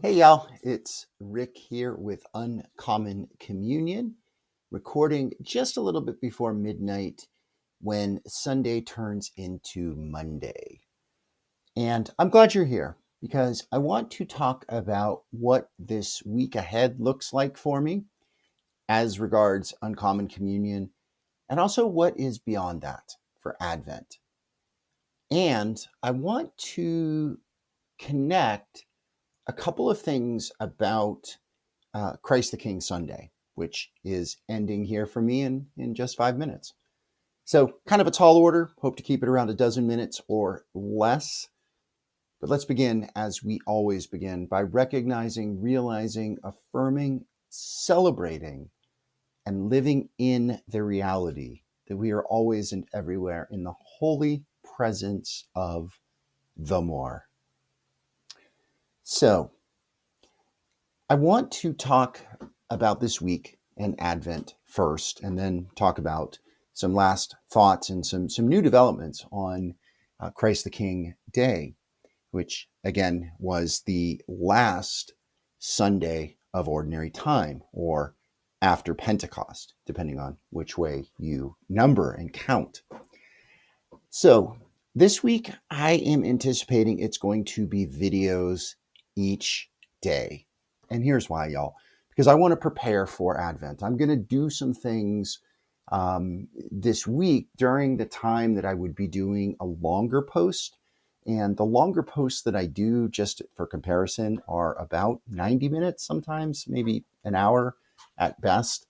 Hey y'all, it's Rick here with Uncommon Communion, recording just a little bit before midnight when Sunday turns into Monday. And I'm glad you're here because I want to talk about what this week ahead looks like for me as regards Uncommon Communion and also what is beyond that for Advent. And I want to connect a couple of things about Christ the King Sunday, which is ending here for me in just 5 minutes. So, kind of a tall order. Hope to keep it around a dozen minutes or less. But let's begin as we always begin by recognizing, realizing, affirming, celebrating, and living in the reality that we are always and everywhere in the holy presence of the more. So, I want to talk about this week and Advent first, and then talk about some last thoughts and some new developments on Christ the King Day, which again was the last Sunday of Ordinary Time, or after Pentecost, depending on which way you number and count. So this week, I am anticipating it's going to be videos each day. And here's why, y'all. Because I want to prepare for Advent. I'm going to do some things this week during the time that I would be doing a longer post. And the longer posts that I do, just for comparison, are about 90 minutes sometimes, maybe an hour at best.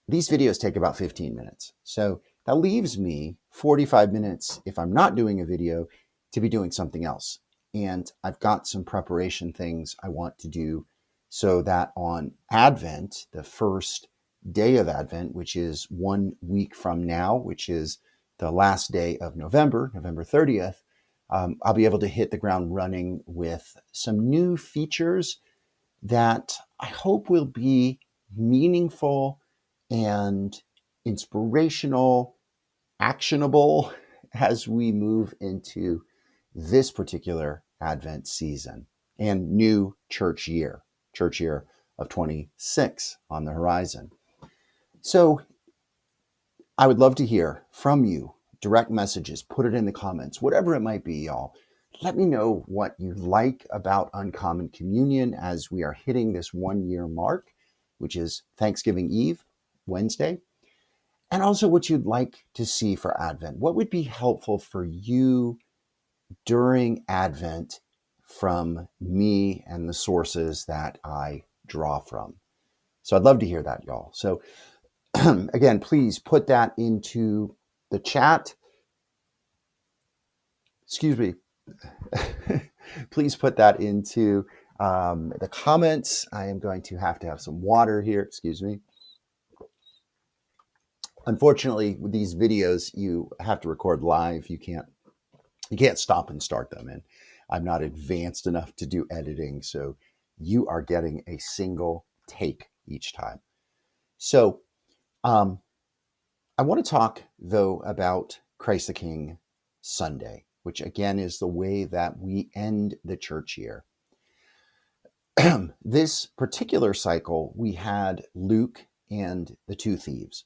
These videos take about 15 minutes. So that leaves me 45 minutes, if I'm not doing a video, to be doing something else. And I've got some preparation things I want to do so that on Advent, the first day of Advent, which is 1 week from now, which is the last day of November, November 30th, I'll be able to hit the ground running with some new features that I hope will be meaningful and inspirational, actionable as we move into this particular Advent season and new church year of 26 on the horizon. So I would love to hear from you, direct messages, put it in the comments, whatever it might be, y'all. Let me know what you like about Uncommon Communion as we are hitting this 1 year mark, which is Thanksgiving Eve, Wednesday. And also what you'd like to see for Advent. What would be helpful for you during Advent from me and the sources that I draw from? So I'd love to hear that, y'all. So again, please put that into the chat. Excuse me. Please put that into the comments. I am going to have some water here. Excuse me. Unfortunately, with these videos, you have to record live. You can't stop and start them. And I'm not advanced enough to do editing. So you are getting a single take each time. So I want to talk, though, about Christ the King Sunday, which again is the way that we end the church year. This particular cycle, we had Luke and the two thieves,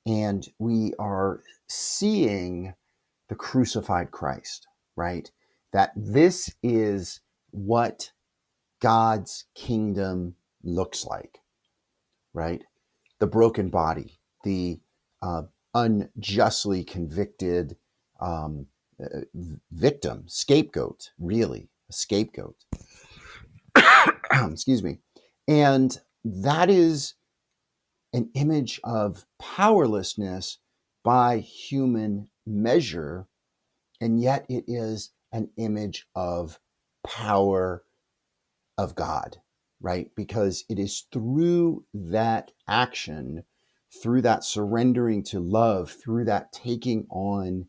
and we are seeing the crucified Christ, right? That this is what God's kingdom looks like, right? The broken body, the unjustly convicted victim, scapegoat, really, a scapegoat. Excuse me. And that is an image of powerlessness by human measure, and yet it is an image of power of God, right? Because it is through that action, through that surrendering to love, through that taking on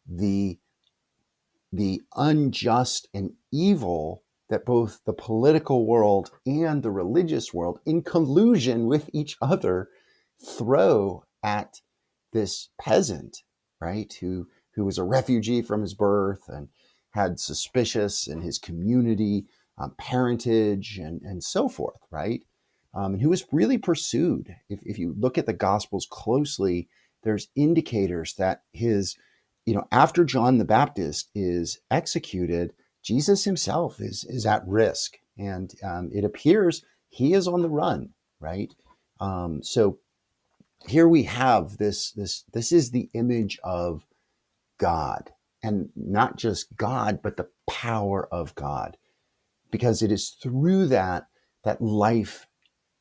the unjust and evil that both the political world and the religious world, in collusion with each other, throw at this peasant, right? Who was a refugee from his birth and had suspicious in his community parentage, and so forth, right? And who was really pursued. If you look at the Gospels closely, there's indicators that after John the Baptist is executed, Jesus himself is at risk, and it appears he is on the run, right? So here we have this is the image of God, and not just God, but the power of God, because it is through that life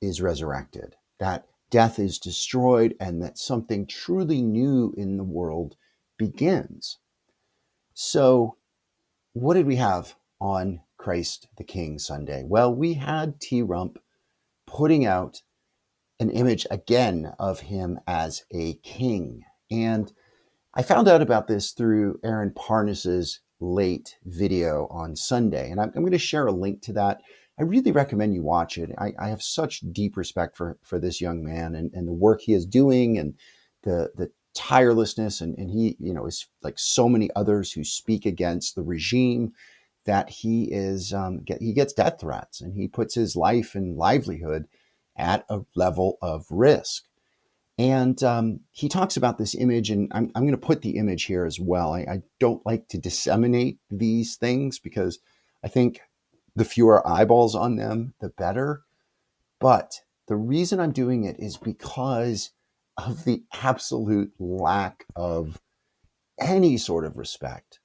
is resurrected, that death is destroyed, and that something truly new in the world begins. So, what did we have on Christ the King Sunday? Well, we had T. Rump putting out an image again of him as a king. And I found out about this through Aaron Parnas's late video on Sunday, and I'm going to share a link to that. I really recommend you watch it. I have such deep respect for this young man and the work he is doing, and the tirelessness, and he is like so many others who speak against the regime, that he gets death threats, and he puts his life and livelihood at a level of risk. And he talks about this image, and I'm going to put the image here as well. I don't like to disseminate these things because I think the fewer eyeballs on them, the better. But the reason I'm doing it is because of the absolute lack of any sort of respect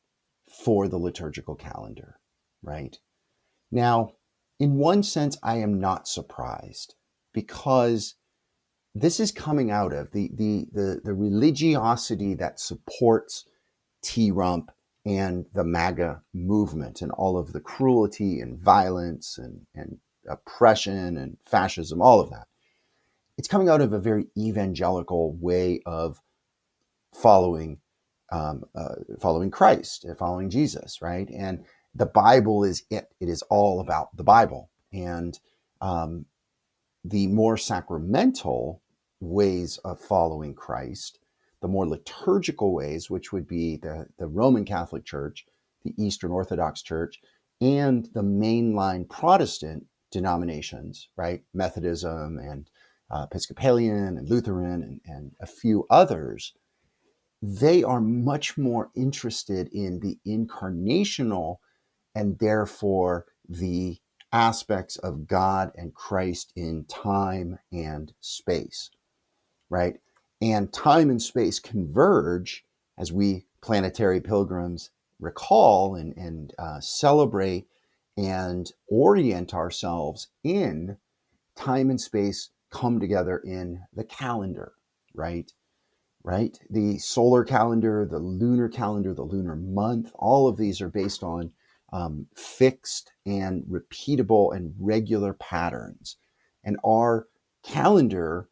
for the liturgical calendar, right? Now, in one sense, I am not surprised, because this is coming out of the religiosity that supports T. Rump and the MAGA movement, and all of the cruelty and violence and oppression and fascism, all of that. It's coming out of a very evangelical way of following following Christ, following Jesus, right? And the Bible is it. It is all about the Bible. And the more sacramental ways of following Christ, the more liturgical ways, which would be the Roman Catholic Church, the Eastern Orthodox Church, and the mainline Protestant denominations, right? Methodism and Episcopalian and Lutheran and a few others, they are much more interested in the incarnational, and therefore the aspects of God and Christ in time and space, right? And time and space converge, as we planetary pilgrims recall and celebrate and orient ourselves in. Time and space come together in the calendar, right? Right? The solar calendar, the lunar month, all of these are based on fixed and repeatable and regular patterns. And our calendar,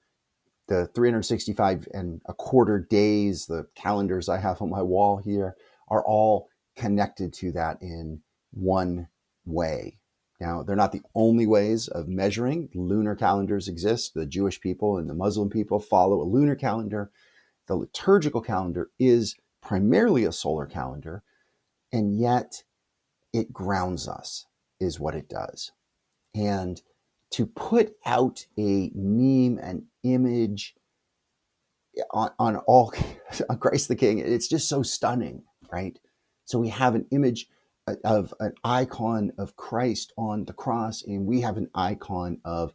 the 365 and a quarter days, the calendars I have on my wall here, are all connected to that in one way. Now, they're not the only ways of measuring. Lunar calendars exist. The Jewish people and the Muslim people follow a lunar calendar. The liturgical calendar is primarily a solar calendar, and yet it grounds us, is what it does. And to put out a meme, an image on all on Christ the King, it's just so stunning, right? So we have an image of an icon of Christ on the cross, and we have an icon of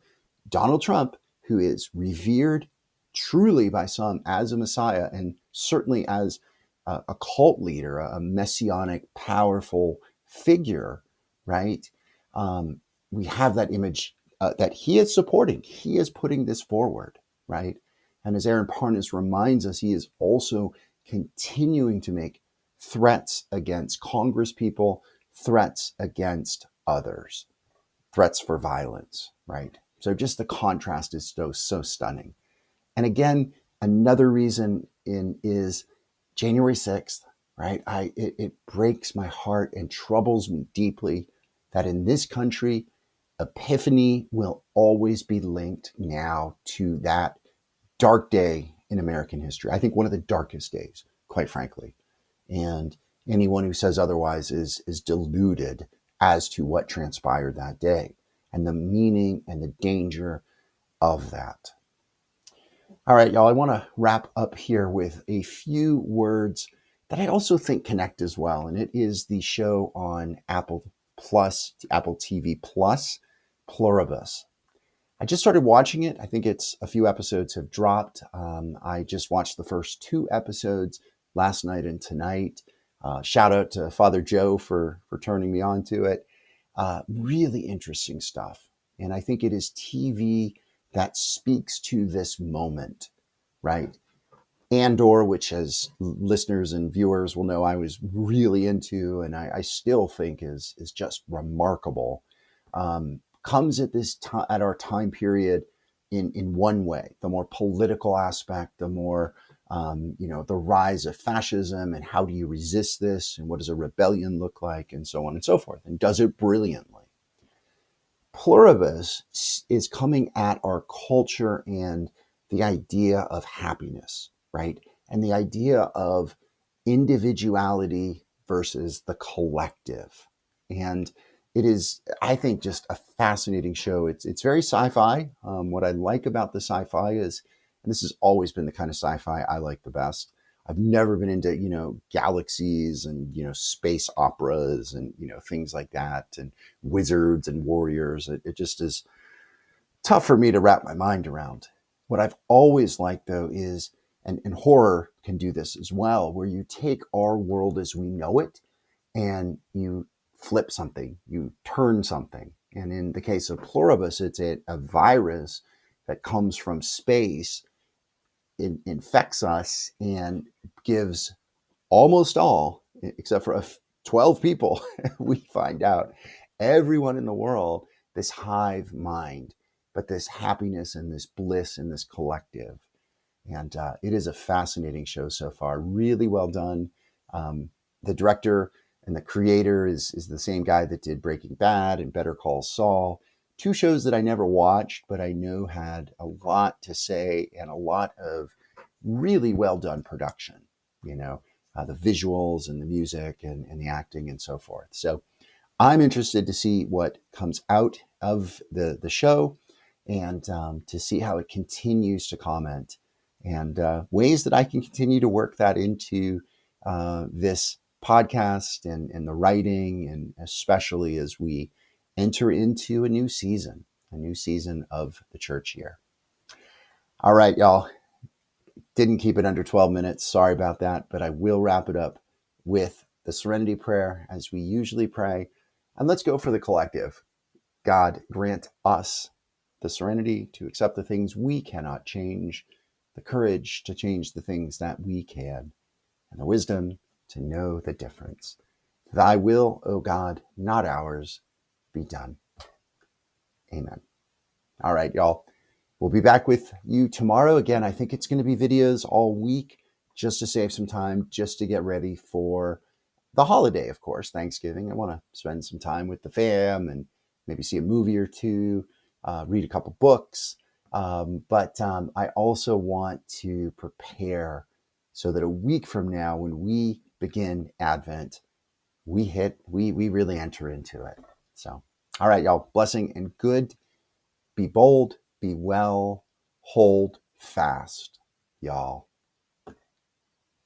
Donald Trump, who is revered truly by some as a Messiah, and certainly as a cult leader, a messianic, powerful figure, right? We have that image that he is supporting. He is putting this forward, right? And as Aaron Parnas reminds us, he is also continuing to make threats against Congress people, threats against others, threats for violence, right? So just the contrast is so stunning. And again, another reason is January 6th, right? It breaks my heart and troubles me deeply that in this country, Epiphany will always be linked now to that dark day in American history. I think one of the darkest days, quite frankly. And anyone who says otherwise is deluded as to what transpired that day and the meaning and the danger of that. All right, y'all, I want to wrap up here with a few words that I also think connect as well. And it is the show on Apple TV Plus, Pluribus. I just started watching it. I think it's a few episodes have dropped. I just watched the first 2 episodes last night and tonight. Shout out to Father Joe for turning me on to it. Really interesting stuff. And I think it is TV that speaks to this moment, right? Andor, which as listeners and viewers will know, I was really into, and I still think is just remarkable. Comes at this time, at our time period, in one way, the more political aspect, the more the rise of fascism, and how do you resist this, and what does a rebellion look like, and so on and so forth, and does it brilliantly. Pluribus is coming at our culture and the idea of happiness, right? And the idea of individuality versus the collective. And it is, I think, just a fascinating show. It's very sci-fi. What I like about the sci-fi is, and this has always been the kind of sci-fi I like the best. I've never been into, galaxies and, space operas and, things like that, and wizards and warriors. It just is tough for me to wrap my mind around. What I've always liked, though, is, and horror can do this as well, where you take our world as we know it and you flip something, you turn something. And in the case of Pluribus, it's a virus that comes from space. It infects us and gives almost all, except for 12 people, we find out, everyone in the world, this hive mind, but this happiness and this bliss and this collective. And it is a fascinating show so far. Really well done. The director and the creator is the same guy that did Breaking Bad and Better Call Saul. 2 shows that I never watched, but I know had a lot to say and a lot of really well done production, the visuals and the music and the acting and so forth. So I'm interested to see what comes out of the show and to see how it continues to comment and ways that I can continue to work that into this podcast and the writing, and especially as we enter into a new season of the church year. All right, y'all. Didn't keep it under 12 minutes. Sorry about that, but I will wrap it up with the Serenity Prayer as we usually pray. And let's go for the collective. God, grant us the serenity to accept the things we cannot change, the courage to change the things that we can, and the wisdom to know the difference. Thy will, O God, not ours, be done. Amen. All right, y'all. We'll be back with you tomorrow. Again, I think it's going to be videos all week just to save some time, just to get ready for the holiday, of course, Thanksgiving. I want to spend some time with the fam and maybe see a movie or two, read a couple books. But I also want to prepare so that a week from now, when we begin Advent, we really enter into it. So, all right, y'all, blessing and good. Be bold, be well, hold fast, y'all.